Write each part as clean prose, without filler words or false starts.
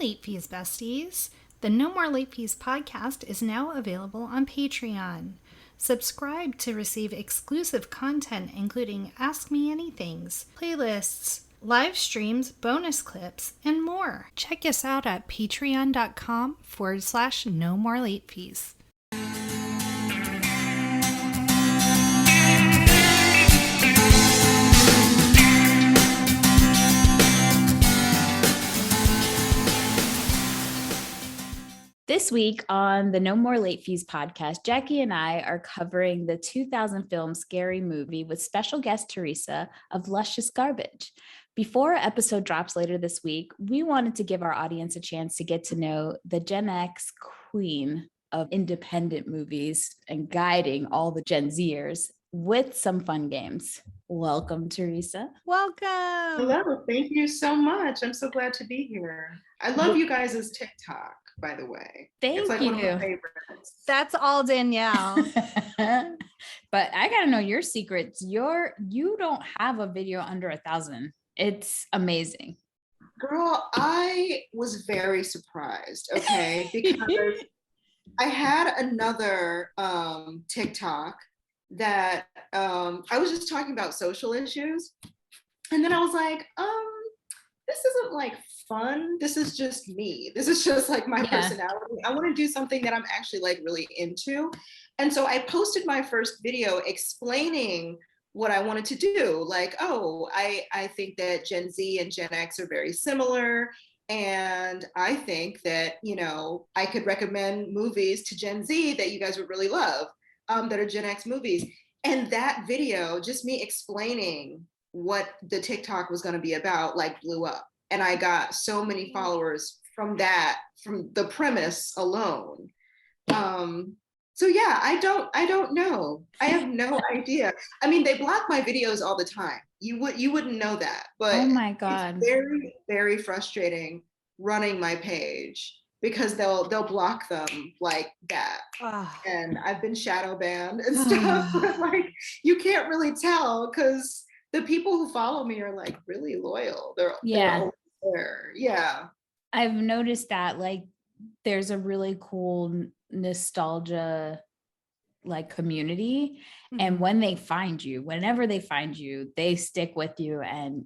Late Fees besties. The No More Late Fees podcast is now available on Patreon. Subscribe to receive exclusive content including Ask Me Anythings, playlists, live streams, bonus clips, and more. Check us out at patreon.com/no more late fees. This week on the No More Late Fees podcast, Jackie and I are covering the 2000 film Scary Movie with special guest Teresa of Lusci0usGarbage. Before our episode drops later this week, we wanted to give our audience a chance to get to know the Gen X queen of independent movies and guiding all the Gen Zers with some fun games. Welcome, Teresa. Welcome. Hello, thank you so much. I'm so glad to be here. I love you guys' TikTok, by the way. Thank it's like you. one of my favorites. That's all Danielle. But I gotta know your secrets. You don't have a video under 1,000. It's amazing. Girl, I was very surprised, okay? Because I had another TikTok that I was just talking about social issues. And then I was like, this isn't like fun. This is just me. This is just like my personality. I want to do something that I'm actually like really into. And so I posted my first video explaining what I wanted to do. Like, I think that Gen Z and Gen X are very similar. And I think that, I could recommend movies to Gen Z that you guys would really love, that are Gen X movies. And that video, just me explaining what the TikTok was going to be about, like blew up. And I got so many followers from the premise alone. So yeah, I don't know. I have no idea. I mean, they block my videos all the time. You wouldn't know that, but oh my God, it's very, very frustrating running my page because they'll block them like that. And I've been shadow banned and stuff. But like, you can't really tell because the people who follow me are like really loyal. They're always there. Yeah. I've noticed that like there's a really cool nostalgia like community. And when they find you, whenever they find you, they stick with you and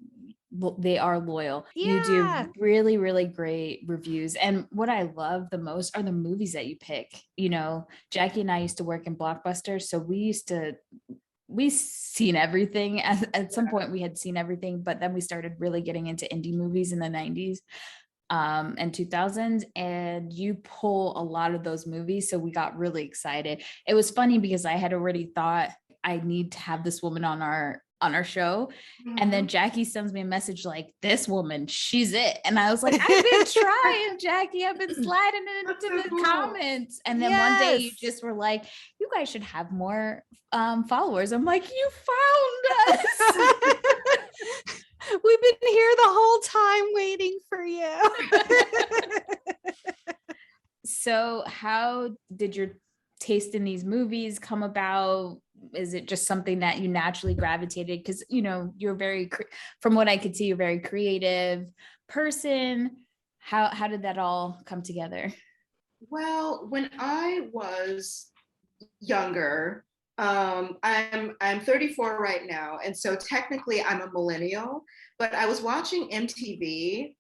they are loyal. You do really, really great reviews. And what I love the most are the movies that you pick. Jackie and I used to work in Blockbuster. So we've seen everything. At some point we had seen everything, but then we started really getting into indie movies in the 90s and 2000s, and you pull a lot of those movies. So we got really excited. It was funny because I had already thought I need to have this woman on our show. Mm-hmm. And then Jackie sends me a message like, this woman, she's it. And I was like, I've been trying, Jackie. I've been sliding into the comments. And then one day you just were like, you guys should have more followers. I'm like, you found us. We've been here the whole time waiting for you. So how did your taste in these movies come about? Is it just something that you naturally gravitated? Because, you're from what I could see, you're a very creative person. How did that all come together? Well, when I was younger, I'm 34 right now. And so technically I'm a millennial, but I was watching MTV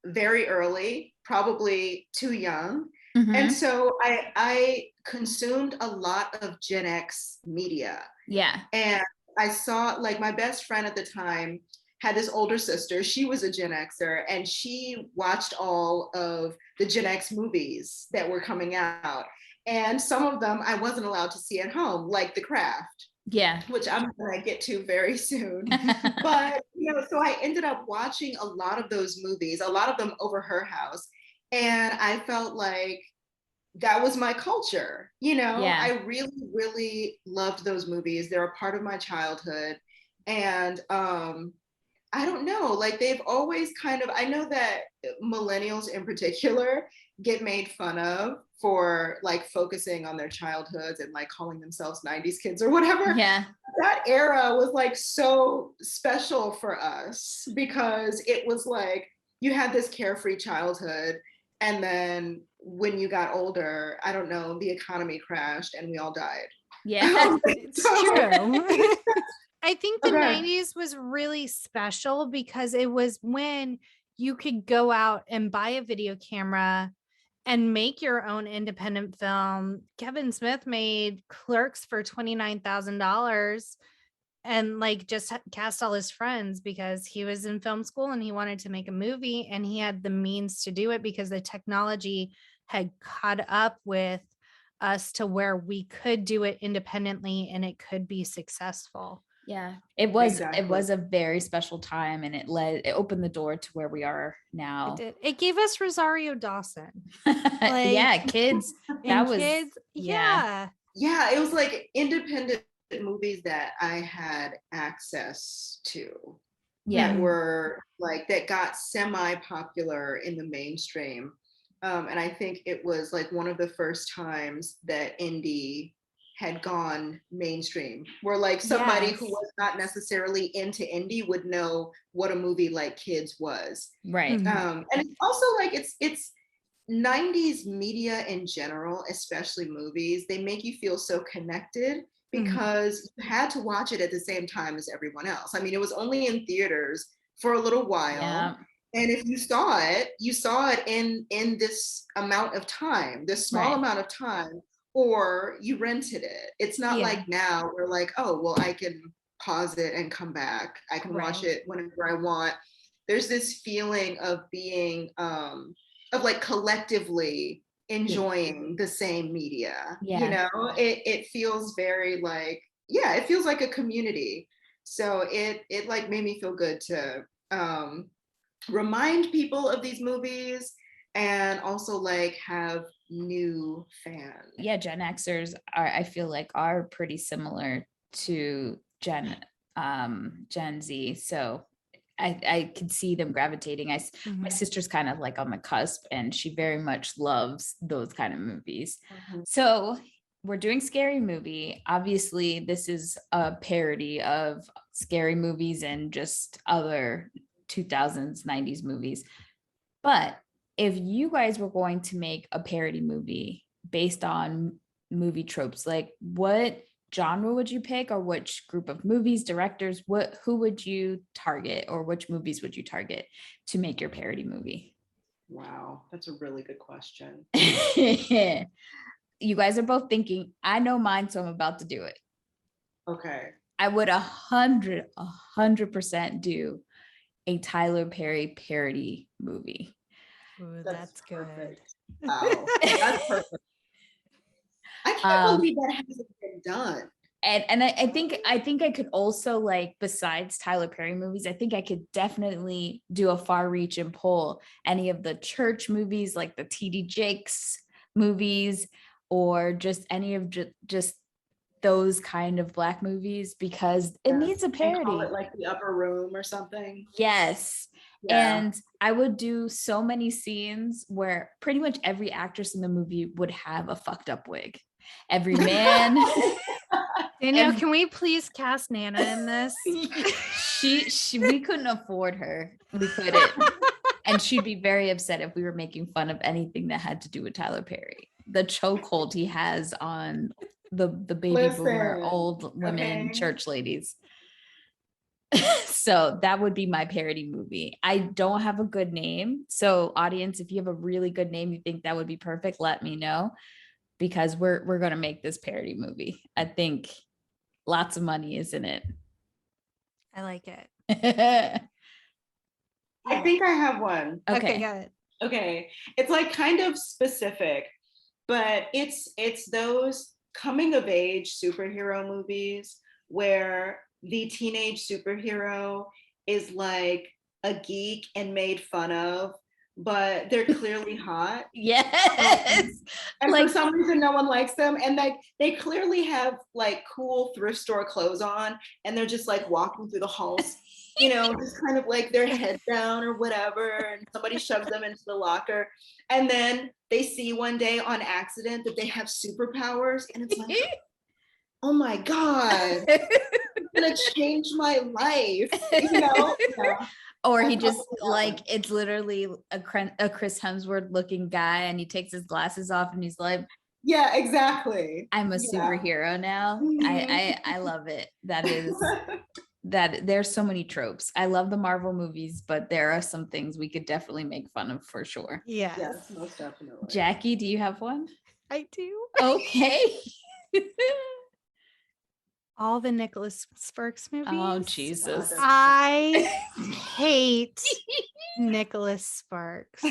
very early, probably too young. Mm-hmm. And so I consumed a lot of Gen X media. Yeah. And I saw, like, my best friend at the time had this older sister. She was a Gen Xer, and she watched all of the Gen X movies that were coming out. And some of them I wasn't allowed to see at home, like The Craft. Yeah. Which I'm going to get to very soon. But, so I ended up watching a lot of those movies, a lot of them over her house. And I felt like that was my culture. I really, really loved those movies. They're a part of my childhood. And I don't know, like they've always I know that millennials in particular get made fun of for like focusing on their childhoods and like calling themselves 90s kids or whatever. Yeah. That era was like so special for us because it was like, you had this carefree childhood, and then when you got older, I don't know, the economy crashed and we all died. Yeah. It's true. I think the Okay. 90s was really special because it was when you could go out and buy a video camera and make your own independent film. Kevin Smith made Clerks for $29,000 and like just cast all his friends because he was in film school and he wanted to make a movie, and he had the means to do it because the technology had caught up with us to where we could do it independently and it could be successful. Yeah, it was Exactly. a very special time, and it opened the door to where we are now. It gave us Rosario Dawson. Yeah, kids. That was kids. Yeah. Yeah, it was like independent movies that I had access to. Yeah. That were like, that got semi-popular in the mainstream. And I think it was like one of the first times that indie had gone mainstream, where like somebody who was not necessarily into indie would know what a movie like Kids was. Right. And it's also like it's 90s media in general, especially movies, they make you feel so connected because you had to watch it at the same time as everyone else. I mean, it was only in theaters for a little while. Yeah. And if you saw it in this amount of time, this small amount of time, or you rented it. It's not like now we're like, oh, well, I can pause it and come back. I can watch it whenever I want. There's this feeling of being, of like collectively enjoying the same media. You know, it feels very like, yeah, it feels like a community. So it like made me feel good to remind people of these movies and also like have new fans. Yeah, Gen Xers I feel like are pretty similar to Gen Z. So I could see them gravitating. My sister's kind of like on the cusp, and she very much loves those kind of movies. So we're doing Scary Movie. Obviously, this is a parody of scary movies and just other 2000s, 90s movies. But if you guys were going to make a parody movie based on movie tropes, like what genre would you pick, or which group of movies, directors, who would you target, or which movies would you target to make your parody movie? Wow, that's a really good question. You guys are both thinking. I know mine, so I'm about to do it. Okay. I would 100% do a Tyler Perry parody movie. Ooh, that's good. Perfect. Wow, that's perfect. I can't believe that hasn't been done. And I think I could also, like, besides Tyler Perry movies, I think I could definitely do a far reach and pull any of the church movies, like the TD Jakes movies, or just any of just those kind of Black movies, because it needs a parody. And call it like The Upper Room or something. Yes. Yeah. And I would do so many scenes where pretty much every actress in the movie would have a fucked up wig. Every man. Danielle, can we please cast Nana in this? We couldn't afford her. We couldn't. And she'd be very upset if we were making fun of anything that had to do with Tyler Perry. The chokehold he has on the baby boomer old women church ladies. So that would be my parody movie. I don't have a good name. So audience, if you have a really good name you think that would be perfect, let me know, because we're going to make this parody movie. I think lots of money is in it. I like it. I think I have one. Okay, got it. Okay. It's like kind of specific, but it's those coming of age superhero movies where the teenage superhero is like a geek and made fun of, but they're clearly hot. Yes. And like, for some reason no one likes them, and like they clearly have like cool thrift store clothes on, and they're just like walking through the halls, you know, just kind of like their head down or whatever, and somebody shoves them into the locker, and then they see one day on accident that they have superpowers, and it's like, oh my God, it's gonna change my life, you know? Yeah. Or he just like, it's literally a Chris Hemsworth looking guy and he takes his glasses off and he's like, yeah, exactly. I'm a Yeah. superhero now. Mhm. I love it. That there's so many tropes. I love the Marvel movies, but there are some things we could definitely make fun of for sure. Yes. Yes, most definitely. Jackie, do you have one? I do. Okay. All the Nicholas Sparks movies. Oh, Jesus. I hate Nicholas Sparks.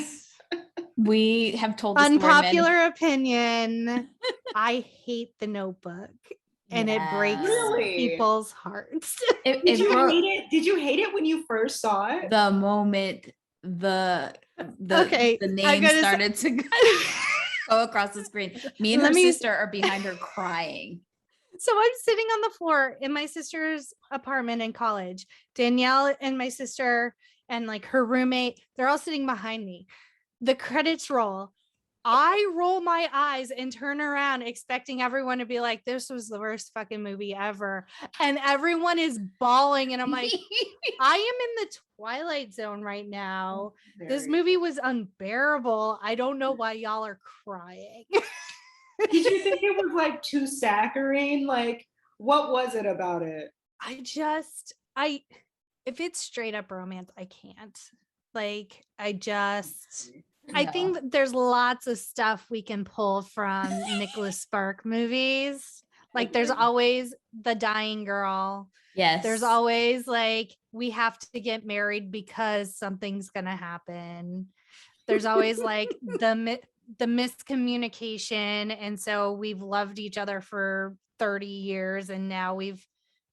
We have told this story many- Unpopular opinion. I hate The Notebook. And it breaks Really? people's hearts. Did you hate it? Did you hate it when you first saw it? The moment the Okay, name started to go across the screen. Me and her sister are behind her crying. So I'm sitting on the floor in my sister's apartment in college. Danielle and my sister and like her roommate, they're all sitting behind me. The credits roll. I roll my eyes and turn around expecting everyone to be like, this was the worst fucking movie ever. And everyone is bawling. And I'm like, I am in the Twilight Zone right now. This movie was unbearable. I don't know why y'all are crying. Did you think it was like too saccharine? Like, what was it about it? If it's straight up romance, I can't. Like, I think that there's lots of stuff we can pull from Nicholas Spark movies. Like, there's always the dying girl. Yes. There's always like, we have to get married because something's going to happen. There's always like the miscommunication. And so we've loved each other for 30 years and now we've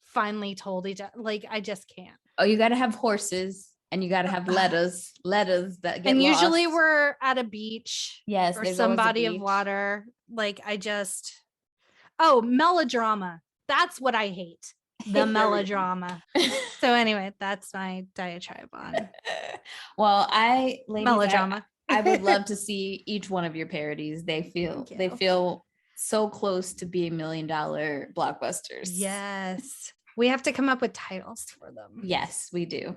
finally told each other. Like, I just can't. Oh, you got to have horses and you got to have letters that get and lost. Usually we're at a beach. Yes, or some body of water. Like, melodrama. That's what I hate. The melodrama. So anyway, that's my diatribe on well, melodrama. I would love to see each one of your parodies. They feel so close to being $1 million blockbusters. Yes. We have to come up with titles for them. Yes, we do.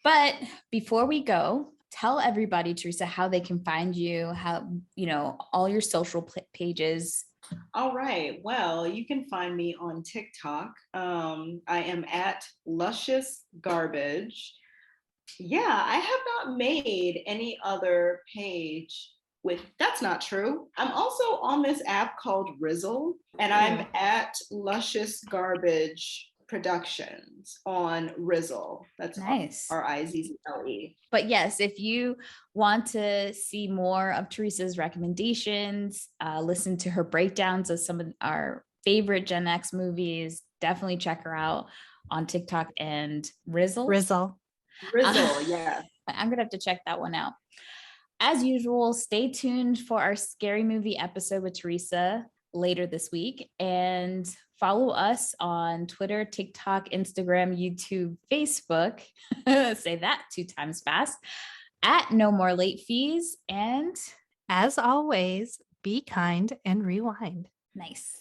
But before we go, tell everybody, Teresa, how they can find you, how, all your social pages. All right. Well, you can find me on TikTok. I am at Lusci0usGarbage. Yeah, I have not made any other page that's not true. I'm also on this app called Rizzle, and I'm at Lusci0usGarbage Productions on Rizzle. That's nice. Rizzle. But yes, if you want to see more of Teresa's recommendations, listen to her breakdowns of some of our favorite Gen X movies, definitely check her out on TikTok and Rizzle. Rizzle, yeah. I'm gonna have to check that one out. As usual, stay tuned for our scary movie episode with Teresa later this week, and follow us on Twitter, TikTok, Instagram, YouTube, Facebook. Say that 2 times fast. At No More Late Fees. And as always, be kind and rewind. Nice.